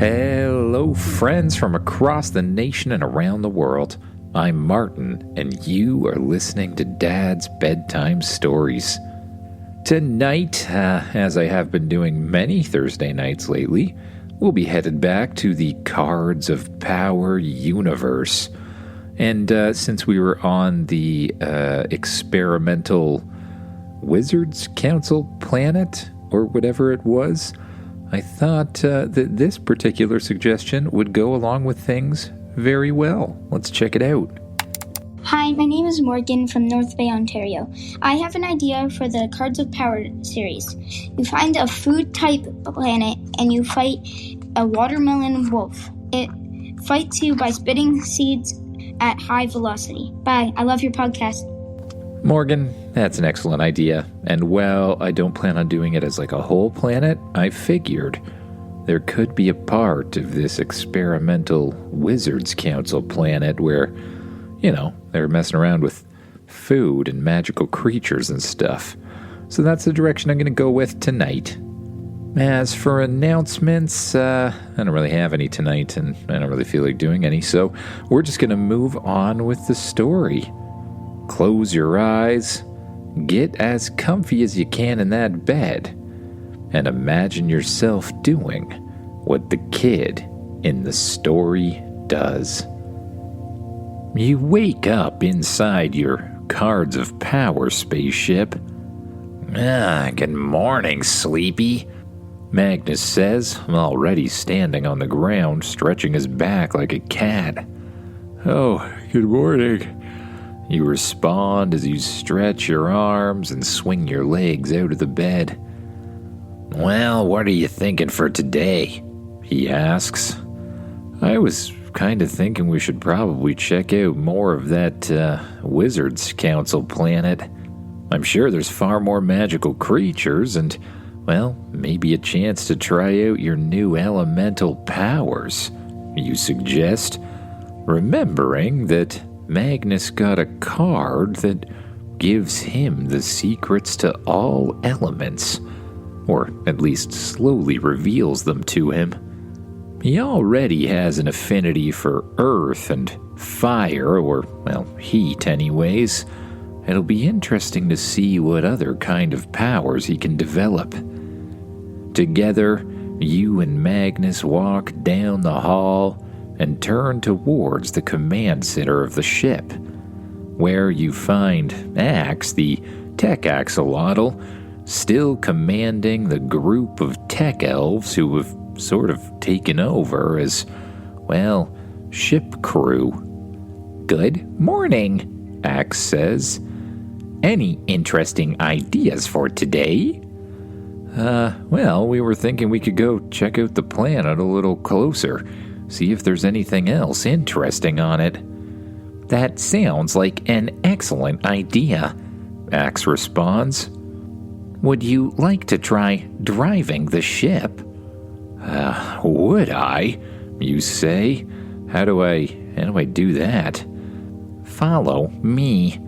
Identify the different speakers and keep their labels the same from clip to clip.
Speaker 1: Hello, friends from across the nation and around the world. I'm Martin, and you are listening to Dad's Bedtime Stories. Tonight, as I have been doing many Thursday nights lately, we'll be headed back to the Cards of Power universe. And since we were on the experimental Wizards Council planet, or whatever it was, I thought that this particular suggestion would go along with things very well. Let's check it out.
Speaker 2: Hi, my name is Morgan from North Bay, Ontario. I have an idea for the Cards of Power series. You find a food-type planet and you fight a watermelon wolf. It fights you by spitting seeds at high velocity. Bye. I love your podcast.
Speaker 1: Morgan, that's an excellent idea. And while I don't plan on doing it as like a whole planet, I figured there could be a part of this experimental Wizards Council planet where, they're messing around with food and magical creatures and stuff. So that's the direction I'm going to go with tonight. As for announcements, I don't really have any tonight, and I don't really feel like doing any, so we're just going to move on with the story. Close your eyes, get as comfy as you can in that bed, and imagine yourself doing what the kid in the story does. You wake up inside your Cards of Power spaceship. Good morning, Sleepy, Magnus says, already standing on the ground, stretching his back like a cat. Oh, good morning. You respond as you stretch your arms and swing your legs out of the bed. Well, what are you thinking for today? He asks. I was kind of thinking we should probably check out more of that Wizards Council planet. I'm sure there's far more magical creatures and, well, maybe a chance to try out your new elemental powers, you suggest, remembering that Magnus got a card that gives him the secrets to all elements, or at least slowly reveals them to him. He already has an affinity for earth and fire, or, well, heat anyways. It'll be interesting to see what other kind of powers he can develop. Together, you and Magnus walk down the hall and turn towards the command center of the ship, where you find Axe, the tech axolotl, still commanding the group of tech elves who have sort of taken over as, well, ship crew. Good morning, Axe says. Any interesting ideas for today? Well, we were thinking we could go check out the planet a little closer. See if there's anything else interesting on it. That sounds like an excellent idea, Axe responds. Would you like to try driving the ship? Would I? You say? How do I do that? Follow me,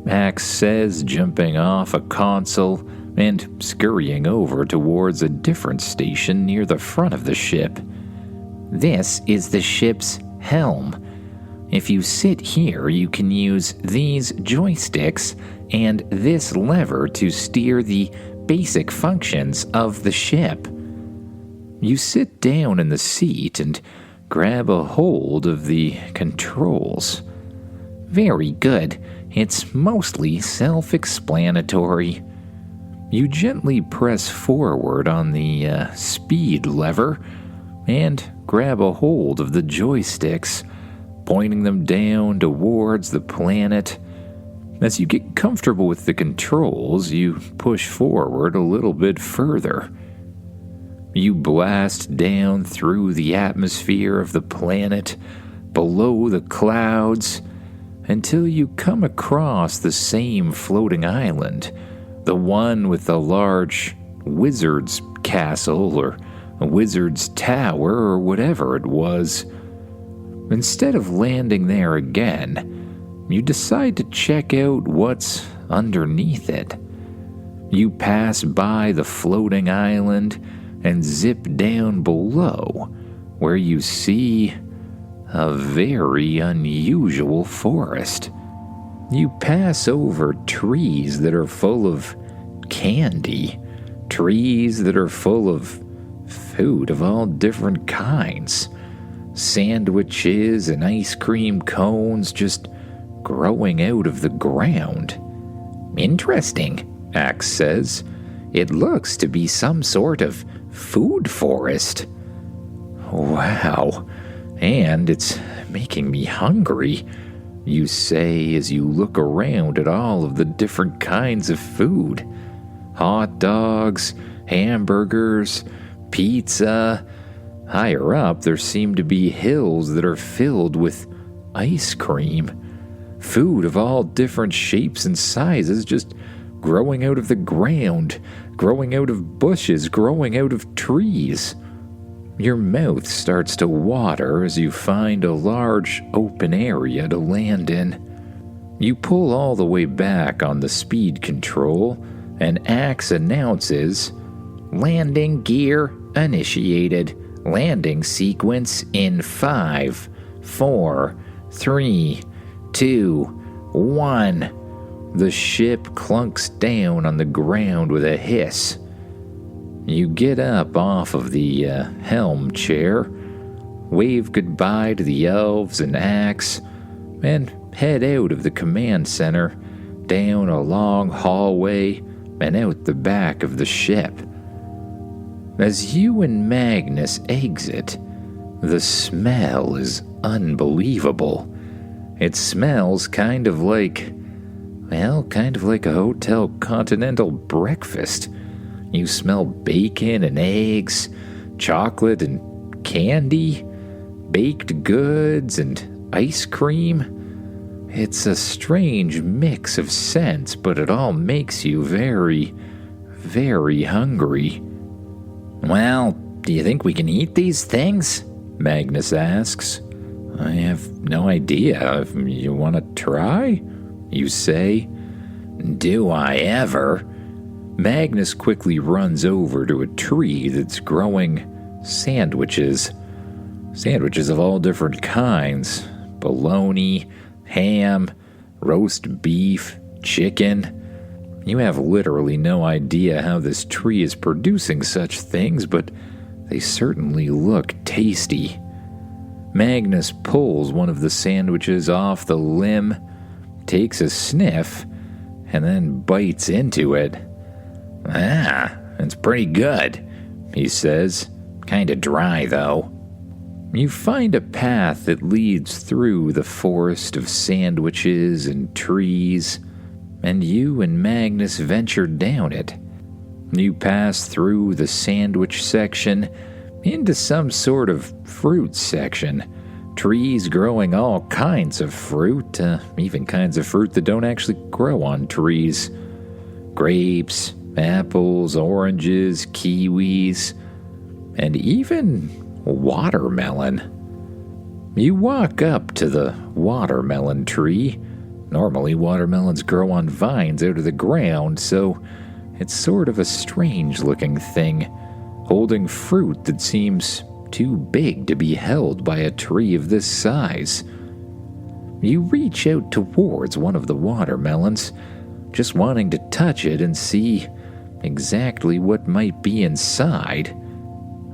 Speaker 1: Axe says, jumping off a console and scurrying over towards a different station near the front of the ship. This is the ship's helm. If you sit here, you can use these joysticks and this lever to steer the basic functions of the ship. You sit down in the seat and grab a hold of the controls. Very good. It's mostly self-explanatory. You gently press forward on the speed lever and grab a hold of the joysticks, pointing them down towards the planet. As you get comfortable with the controls, you push forward a little bit further. You blast down through the atmosphere of the planet, below the clouds, until you come across the same floating island, the one with the large wizard's castle or a wizard's tower or whatever it was. Instead of landing there again, you decide to check out what's underneath it. You pass by the floating island and zip down below, where you see a very unusual forest. You pass over trees that are full of candy, trees that are full of food of all different kinds, sandwiches and ice cream cones just growing out of the ground. Interesting, Axe says. It looks to be some sort of food forest. Wow, and it's making me hungry, you say as you look around at all of the different kinds of food. Hot dogs, hamburgers, pizza. Higher up, there seem to be hills that are filled with ice cream. Food of all different shapes and sizes just growing out of the ground, growing out of bushes, growing out of trees. Your mouth starts to water as you find a large open area to land in. You pull all the way back on the speed control, and Axe announces, "Landing gear initiated. Landing sequence in 5, 4, 3, 2, 1. The ship clunks down on the ground with a hiss. You get up off of the helm chair, wave goodbye to the elves and Axe, and head out of the command center, down a long hallway, and out the back of the ship. As you and Magnus exit, the smell is unbelievable. It smells kind of like a Hotel Continental breakfast. You smell bacon and eggs, chocolate and candy, baked goods and ice cream. It's a strange mix of scents, but it all makes you very, very hungry. "Well, do you think we can eat these things?" Magnus asks. "I have no idea. If you want to try?" you say. "Do I ever?" Magnus quickly runs over to a tree that's growing sandwiches. Sandwiches of all different kinds. Bologna, ham, roast beef, chicken. You have literally no idea how this tree is producing such things, but they certainly look tasty. Magnus pulls one of the sandwiches off the limb, takes a sniff, and then bites into it. "Ah, it's pretty good," he says. "Kinda dry, though." You find a path that leads through the forest of sandwiches and trees, and you and Magnus venture down it. You pass through the sandwich section into some sort of fruit section. Trees growing all kinds of fruit, even kinds of fruit that don't actually grow on trees. Grapes, apples, oranges, kiwis, and even watermelon. You walk up to the watermelon tree. Normally, watermelons grow on vines out of the ground, so it's sort of a strange-looking thing, holding fruit that seems too big to be held by a tree of this size. You reach out towards one of the watermelons, just wanting to touch it and see exactly what might be inside,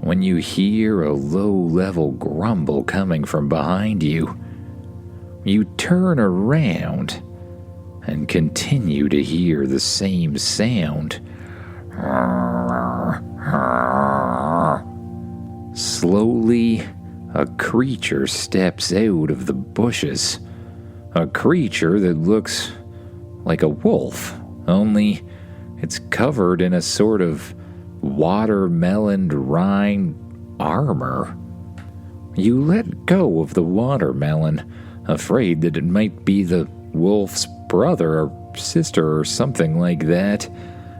Speaker 1: when you hear a low-level grumble coming from behind you. You turn around and continue to hear the same sound. Slowly, a creature steps out of the bushes. A creature that looks like a wolf, only it's covered in a sort of watermelon rind armor. You let go of the watermelon, afraid that it might be the wolf's brother or sister or something like that.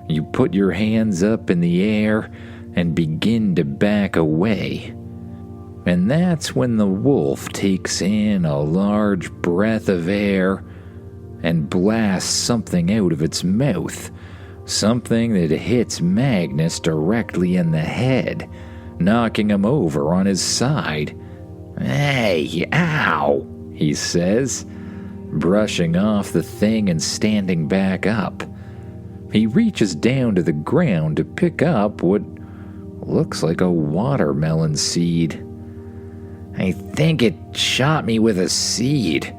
Speaker 1: You put your hands up in the air and begin to back away. And that's when the wolf takes in a large breath of air and blasts something out of its mouth, something that hits Magnus directly in the head, knocking him over on his side. "Hey, ow," he says, brushing off the thing and standing back up. He reaches down to the ground to pick up what looks like a watermelon seed. "I think it shot me with a seed.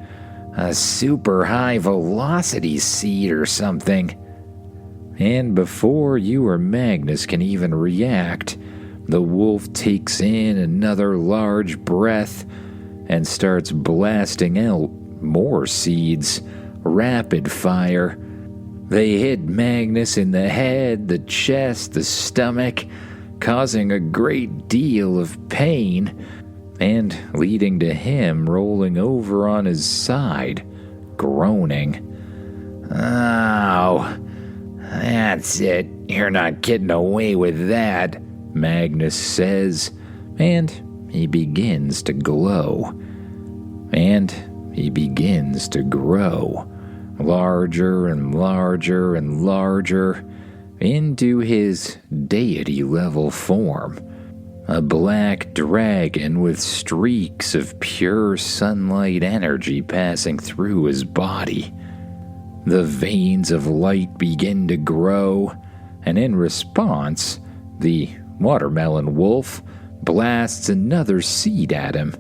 Speaker 1: A super high velocity seed or something." And before you or Magnus can even react, the wolf takes in another large breath and starts blasting out more seeds, rapid fire. They hit Magnus in the head, the chest, the stomach, causing a great deal of pain, and leading to him rolling over on his side, groaning. "Oh, that's it. You're not getting away with that," Magnus says, and he begins to glow. And he begins to grow, larger and larger and larger, into his deity-level form. A black dragon with streaks of pure sunlight energy passing through his body. The veins of light begin to grow, and in response, the watermelon wolf blasts another seed at him.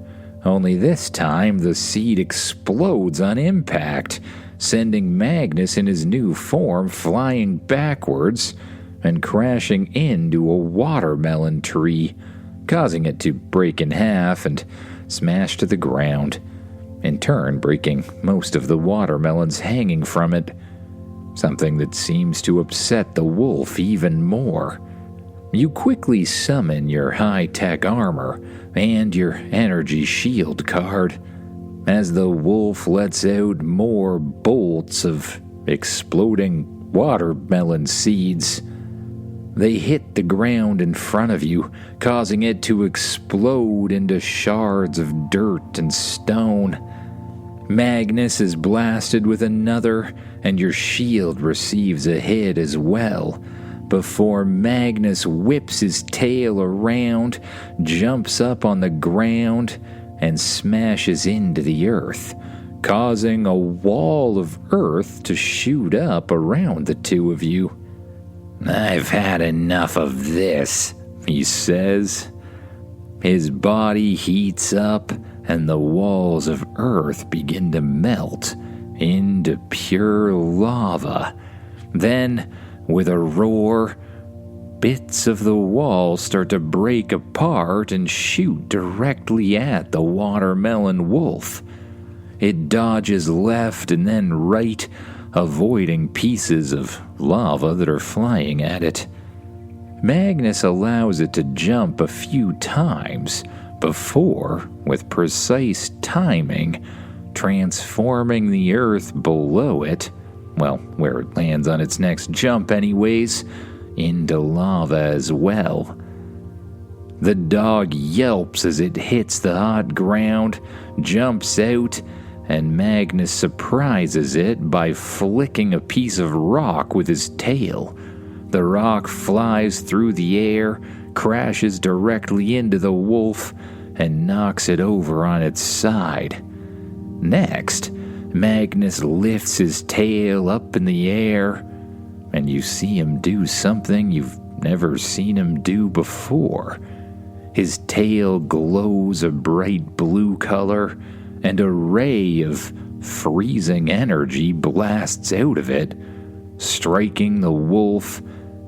Speaker 1: Only this time, the seed explodes on impact, sending Magnus in his new form flying backwards and crashing into a watermelon tree, causing it to break in half and smash to the ground, in turn breaking most of the watermelons hanging from it, something that seems to upset the wolf even more. You quickly summon your high-tech armor and your energy shield card as the wolf lets out more bolts of exploding watermelon seeds. They hit the ground in front of you, causing it to explode into shards of dirt and stone. Magnus is blasted with another, and your shield receives a hit as well, before Magnus whips his tail around, jumps up on the ground, and smashes into the earth, causing a wall of earth to shoot up around the two of you. "I've had enough of this," he says. His body heats up, and the walls of earth begin to melt into pure lava. Then, with a roar, bits of the wall start to break apart and shoot directly at the watermelon wolf. It dodges left and then right, avoiding pieces of lava that are flying at it. Magnus allows it to jump a few times before, with precise timing, transforming the earth below it, well, where it lands on its next jump anyways, into lava as well. The dog yelps as it hits the hot ground, jumps out, and Magnus surprises it by flicking a piece of rock with his tail. The rock flies through the air, crashes directly into the wolf, and knocks it over on its side. Next, Magnus lifts his tail up in the air, and you see him do something you've never seen him do before. His tail glows a bright blue color, and a ray of freezing energy blasts out of it, striking the wolf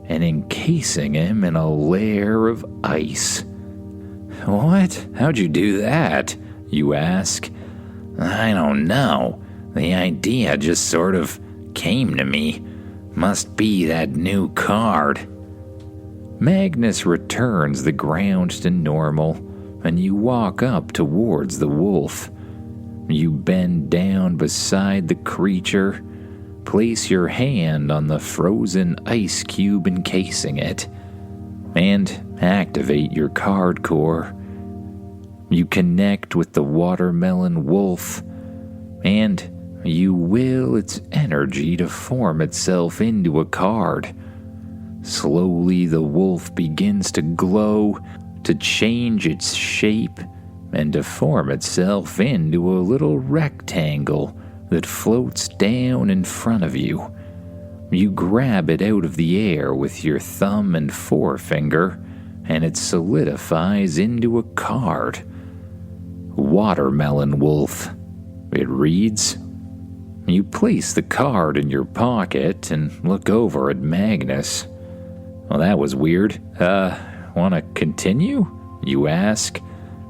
Speaker 1: and encasing him in a layer of ice. "What? How'd you do that?" you ask. "I don't know. The idea just sort of came to me. Must be that new card." Magnus returns the ground to normal, and you walk up towards the wolf. You bend down beside the creature, place your hand on the frozen ice cube encasing it, and activate your card core. You connect with the watermelon wolf, and you will its energy to form itself into a card. Slowly the wolf begins to glow, to change its shape and to form itself into a little rectangle that floats down in front of you. You grab it out of the air with your thumb and forefinger, and it solidifies into a card. Watermelon Wolf, it reads. You place the card in your pocket and look over at Magnus. Well, that was weird. Wanna continue? You ask.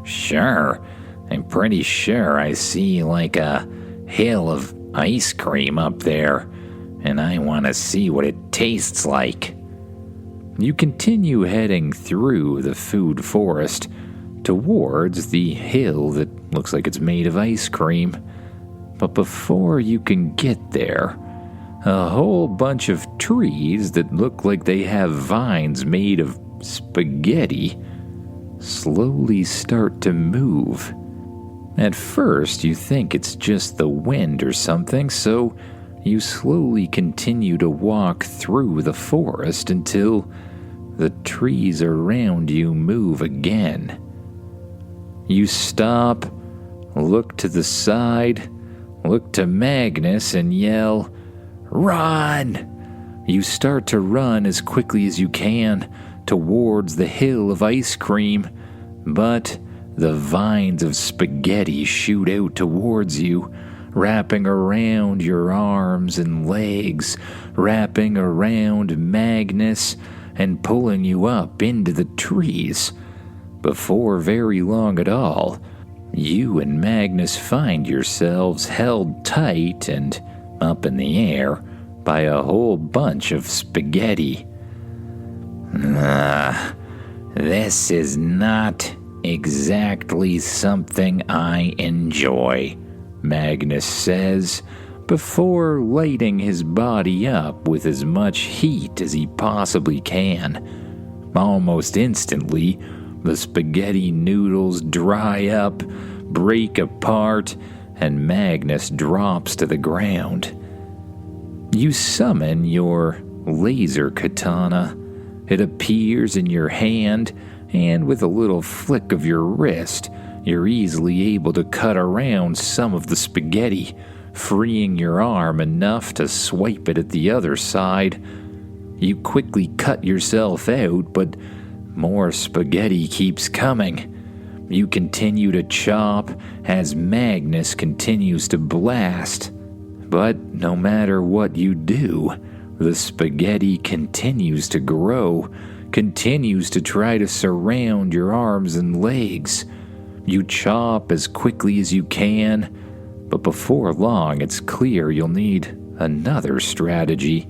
Speaker 1: Sure. I'm pretty sure I see like a hill of ice cream up there, and I want to see what it tastes like. You continue heading through the food forest towards the hill that looks like it's made of ice cream. But before you can get there, a whole bunch of trees that look like they have vines made of spaghetti slowly start to move. At first, you think it's just the wind or something, so you slowly continue to walk through the forest until the trees around you move again. You stop, look to the side, look to Magnus, and yell, "Run!" You start to run as quickly as you can towards the hill of ice cream, but the vines of spaghetti shoot out towards you, wrapping around your arms and legs, wrapping around Magnus, and pulling you up into the trees. Before very long at all, you and Magnus find yourselves held tight and up in the air by a whole bunch of spaghetti. This is not exactly something I enjoy, Magnus says, before lighting his body up with as much heat as he possibly can. Almost instantly, the spaghetti noodles dry up, break apart, and Magnus drops to the ground. You summon your laser katana. It appears in your hand, and with a little flick of your wrist, you're easily able to cut around some of the spaghetti, freeing your arm enough to swipe it at the other side. You quickly cut yourself out, but more spaghetti keeps coming. You continue to chop as Magnus continues to blast. But no matter what you do, the spaghetti continues to grow, continues to try to surround your arms and legs. You chop as quickly as you can, but before long it's clear you'll need another strategy.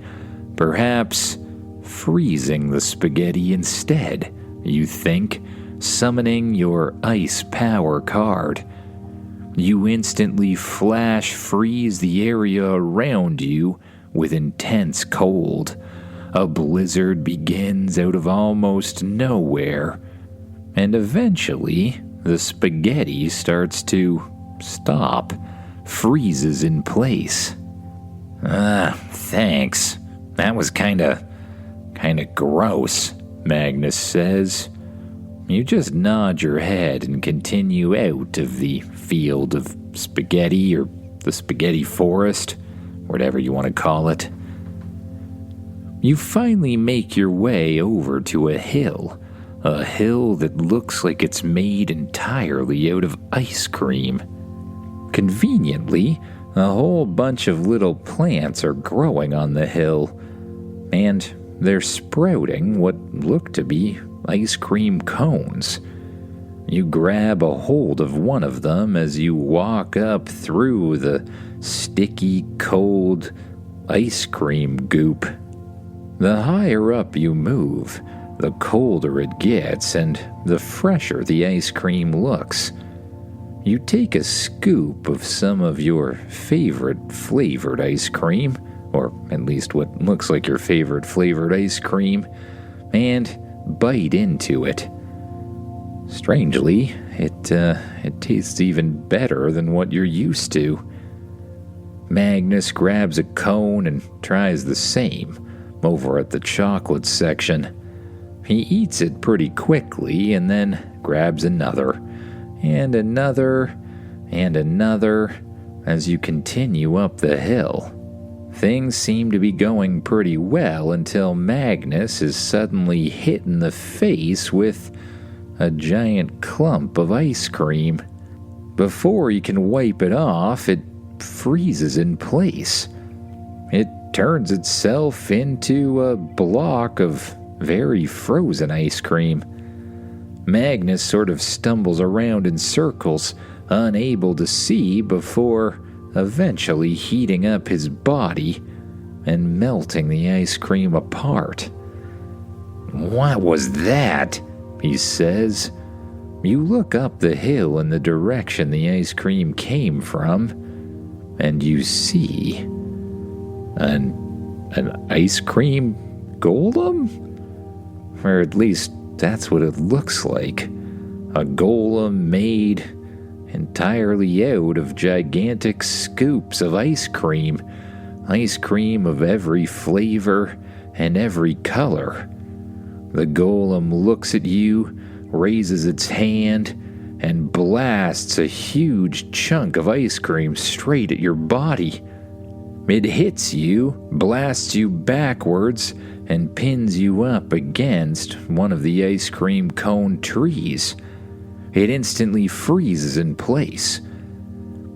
Speaker 1: Perhaps freezing the spaghetti instead, you think, summoning your ice power card. You instantly flash freeze the area around you with intense cold. A blizzard begins out of almost nowhere, and eventually the spaghetti starts to stop, freezes in place. Thanks. That was kinda gross, Magnus says. You just nod your head and continue out of the field of spaghetti, or the spaghetti forest, whatever you want to call it. You finally make your way over to a hill that looks like it's made entirely out of ice cream. Conveniently, a whole bunch of little plants are growing on the hill, and they're sprouting what look to be ice cream cones. You grab a hold of one of them as you walk up through the sticky, cold ice cream goop. The higher up you move, the colder it gets and the fresher the ice cream looks. You take a scoop of some of your favorite flavored ice cream, or at least what looks like your favorite flavored ice cream, and bite into it. Strangely, it tastes even better than what you're used to. Magnus grabs a cone and tries the same over at the chocolate section. He eats it pretty quickly and then grabs another, and another, and another as you continue up the hill. Things seem to be going pretty well until Magnus is suddenly hit in the face with a giant clump of ice cream. Before he can wipe it off, it freezes in place. It turns itself into a block of very frozen ice cream. Magnus sort of stumbles around in circles, unable to see before eventually heating up his body and melting the ice cream apart. "What was that?" he says. You look up the hill in the direction the ice cream came from, and you see an ice cream golem? Or at least that's what it looks like. A golem made entirely out of gigantic scoops of ice cream of every flavor and every color. The golem looks at you, raises its hand, and blasts a huge chunk of ice cream straight at your body. It hits you, blasts you backwards, and pins you up against one of the ice cream cone trees. It instantly freezes in place.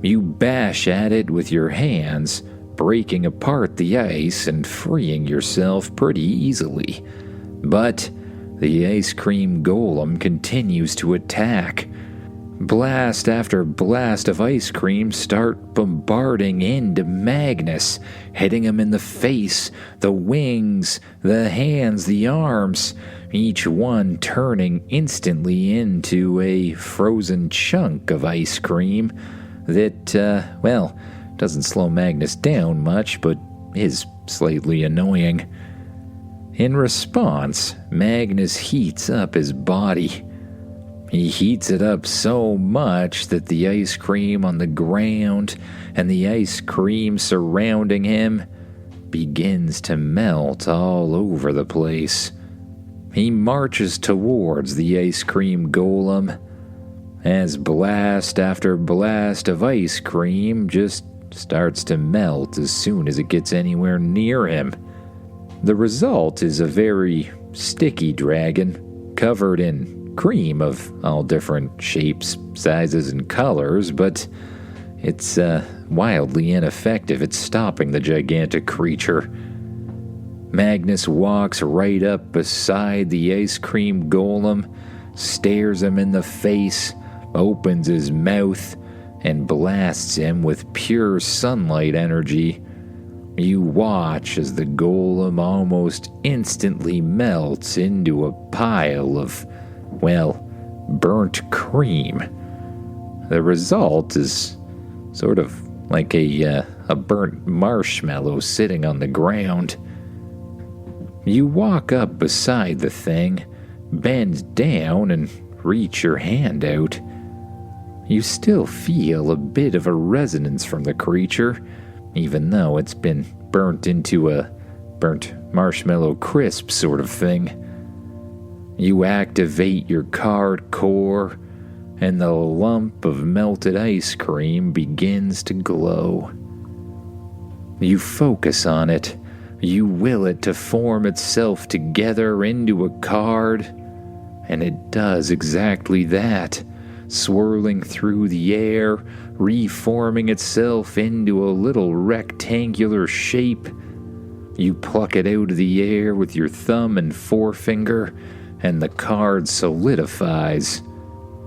Speaker 1: You bash at it with your hands, breaking apart the ice and freeing yourself pretty easily. But the ice cream golem continues to attack. Blast after blast of ice cream start bombarding into Magnus, hitting him in the face, the wings, the hands, the arms, each one turning instantly into a frozen chunk of ice cream that, doesn't slow Magnus down much, but is slightly annoying. In response, Magnus heats up his body. He heats it up so much that the ice cream on the ground and the ice cream surrounding him begins to melt all over the place. He marches towards the ice cream golem as blast after blast of ice cream just starts to melt as soon as it gets anywhere near him. The result is a very sticky dragon covered in cream of all different shapes, sizes, and colors, but it's wildly ineffective at stopping the gigantic creature. Magnus walks right up beside the ice cream golem, stares him in the face, opens his mouth, and blasts him with pure sunlight energy. You watch as the golem almost instantly melts into a pile of, burnt cream. The result is sort of like a burnt marshmallow sitting on the ground. You walk up beside the thing, bend down, and reach your hand out. You still feel a bit of a resonance from the creature, even though it's been burnt into a burnt marshmallow crisp sort of thing. You activate your card core, and the lump of melted ice cream begins to glow. You focus on it. You will it to form itself together into a card, and it does exactly that, swirling through the air, reforming itself into a little rectangular shape. You pluck it out of the air with your thumb and forefinger, and the card solidifies.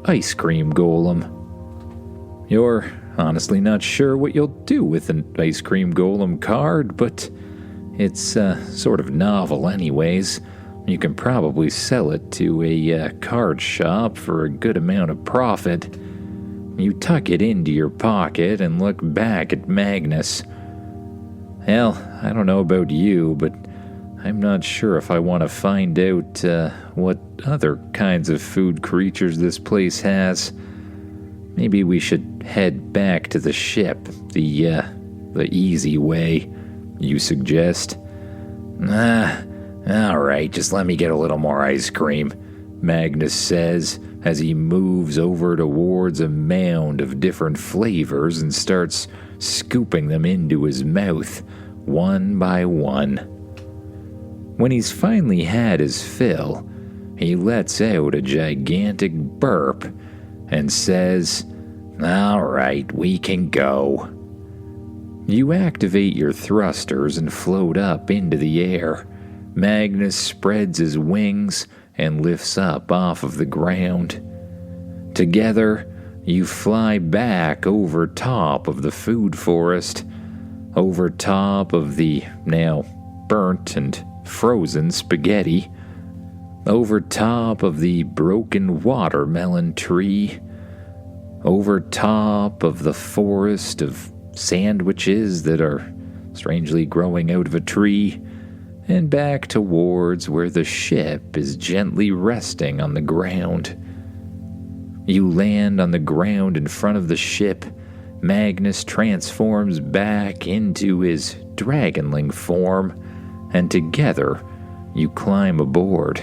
Speaker 1: Ice cream golem. You're honestly not sure what you'll do with an ice cream golem card, but it's sort of novel anyways. You can probably sell it to a card shop for a good amount of profit. You tuck it into your pocket and look back at Magnus. Hell, I don't know about you, but I'm not sure if I want to find out what other kinds of food creatures this place has. Maybe we should head back to the ship, the easy way, you suggest. All right, just let me get a little more ice cream, Magnus says as he moves over towards a mound of different flavors and starts scooping them into his mouth, one by one. When he's finally had his fill, he lets out a gigantic burp and says, "All right, we can go." You activate your thrusters and float up into the air. Magnus spreads his wings and lifts up off of the ground. Together, you fly back over top of the food forest, over top of the now burnt and frozen spaghetti, over top of the broken watermelon tree, over top of the forest of sandwiches that are strangely growing out of a tree, and back towards where the ship is gently resting on the ground. You land on the ground in front of the ship. Magnus transforms back into his dragonling form, and together you climb aboard.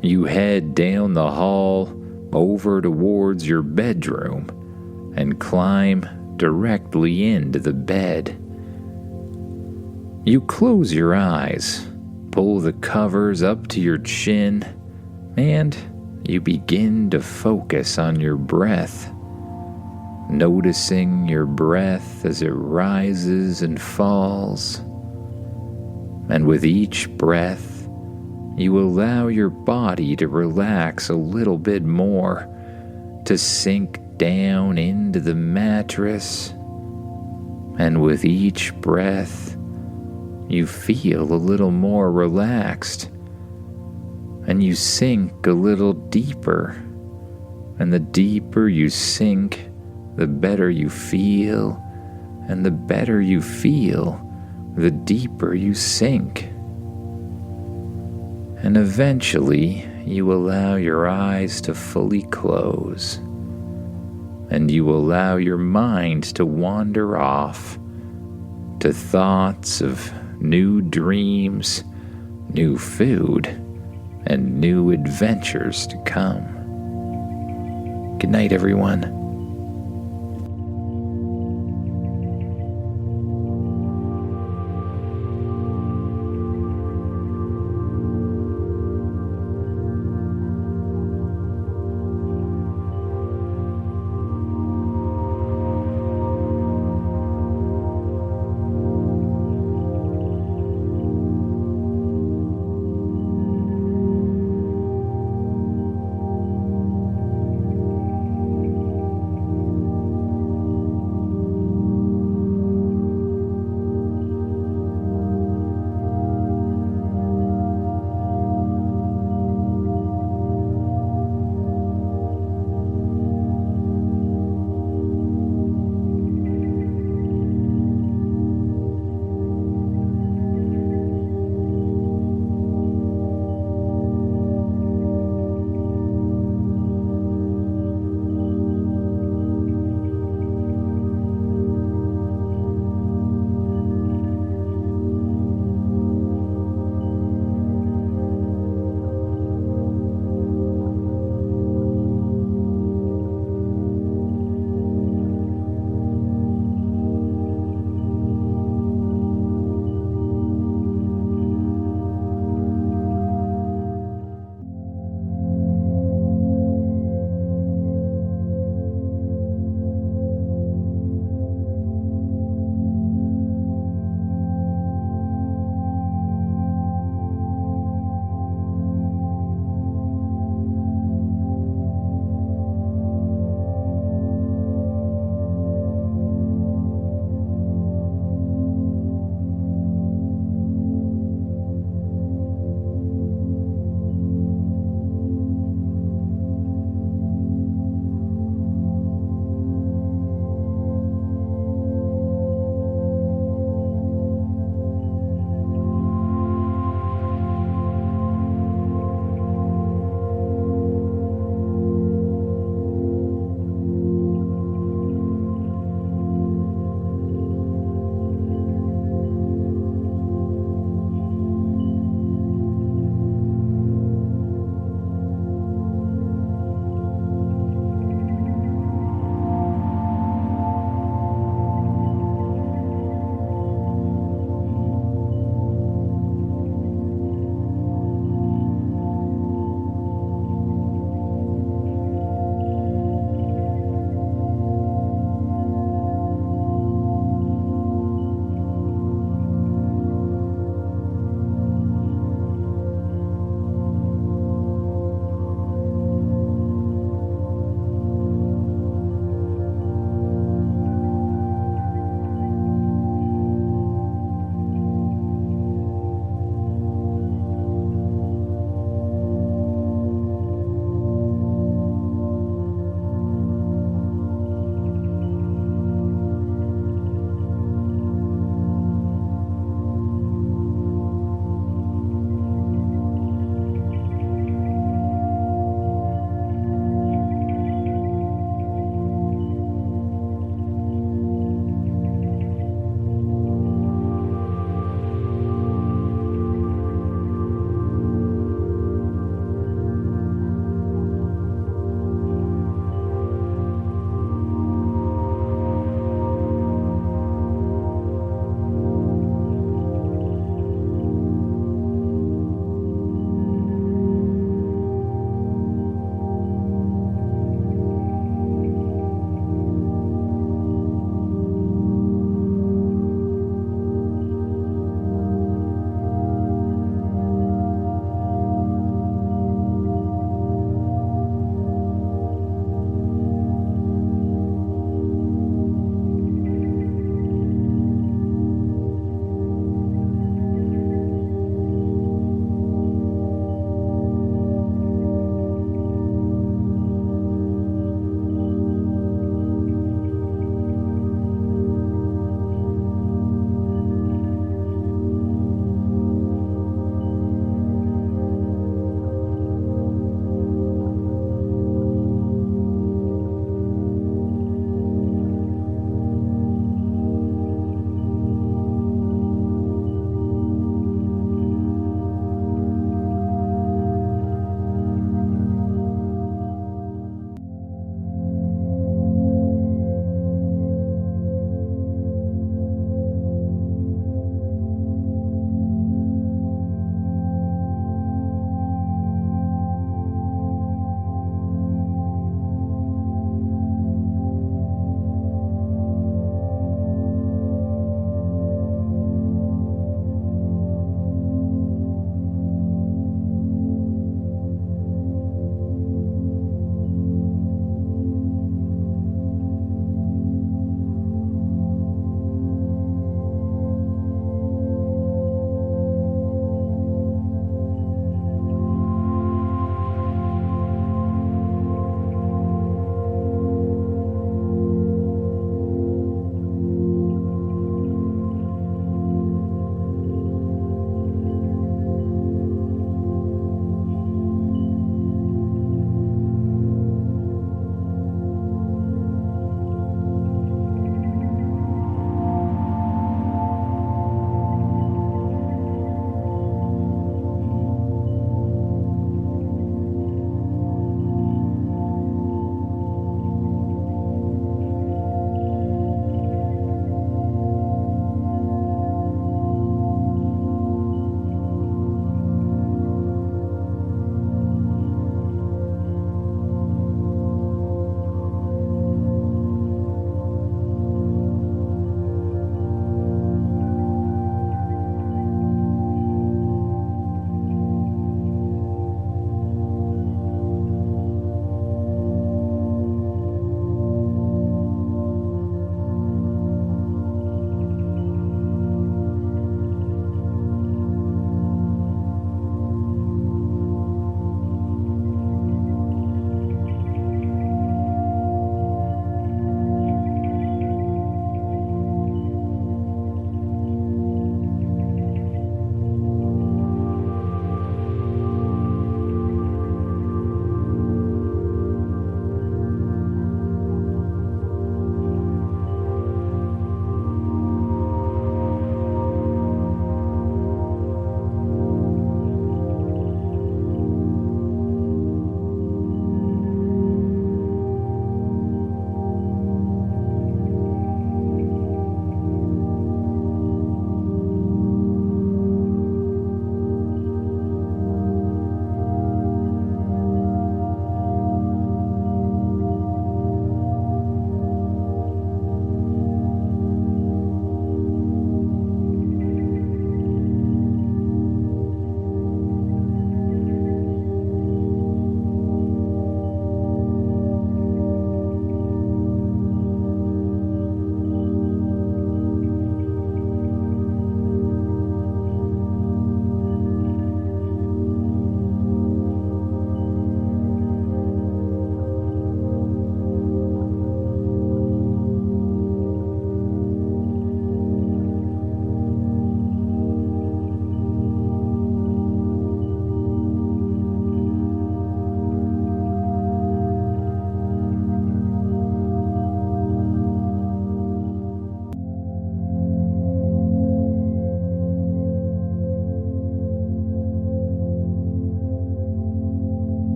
Speaker 1: You head down the hall over towards your bedroom and climb directly into the bed. You close your eyes, pull the covers up to your chin, and you begin to focus on your breath, noticing your breath as it rises and falls. And with each breath, you allow your body to relax a little bit more, to sink down into the mattress. And with each breath, you feel a little more relaxed, and you sink a little deeper, and the deeper you sink, the better you feel, and the better you feel, the deeper you sink. And eventually, you allow your eyes to fully close, and you allow your mind to wander off to thoughts of new dreams, new food, and new adventures to come. Good night, everyone.